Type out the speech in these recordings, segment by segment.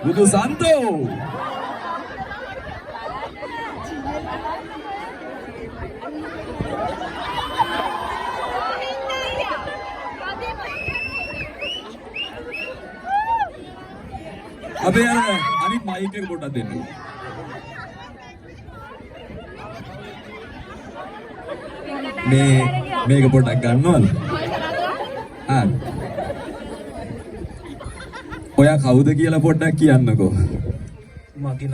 බුදු සන්තෝ අබේ අනිත් මයික් එක පොඩ්ඩක් දෙන්න. මේක පොඩ්ඩක් ගන්නවද? ඔයා කවුද කියලා පොඩ්ඩක් කියන්නකෝ. මගේ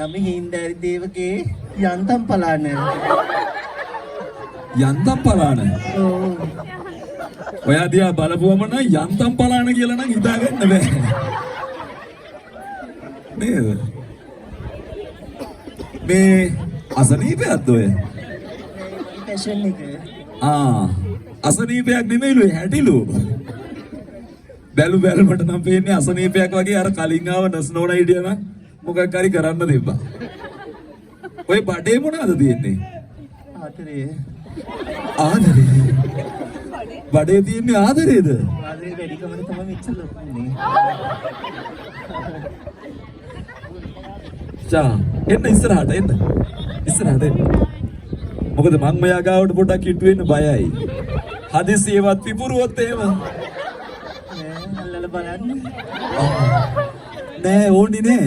නම හින්දාරි දේවගේ යන්තම් පලාන. යන්තම් පලාන. ඔයා දිහා බලපුවම නම් යන්තම් පලාන කියලා නම් හිතාගන්න බෑ. නේද? මේ අසනීපයක්ද ඔය? ෆැෂන් එක. අසනීපයක් නෙමෙයිලු හැටිලු. බැලුමට නම් පේන්නේ අසනීපයක් වගේ අර කලින් ආව නස්නෝන හිටියා නම් මොකක් හරි කරන්න දෙපා. ඔය බඩේ මොනවද තියෙන්නේ? ආදරේ. බඩේ තියෙන්නේ ආදරේද? ආදරේ වැඩිකමද තමයි මෙච්චර ලොකුනේ. එන්න ඉස්සරහට එන්න. මොකද මං මෙයා ගාවට පොඩ්ඩක් හිටු වෙන්න බයයි. හදිසියෙවත් පිපුරුවොත් එහෙම. අල්ලලා බලන්න. නෑ ඕනි නෑ.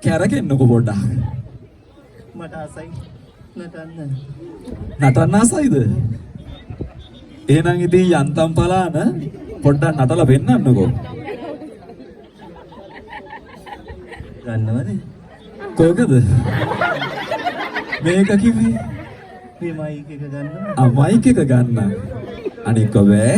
කැරකෙන්නකො පොඩ්ඩක්. මට ආසයි නටන්න. නටන්න ආසයිද? එහෙනම් ඉතින් යන්තම් පලාන පොඩ්ඩක් නටලා පෙන්නන්නකෝ. ගන්නවද? කොහොමද? මේක කිව්වේ? මේ මයික් එක ගන්න. මයික් එක ගන්න. අනික බෑ.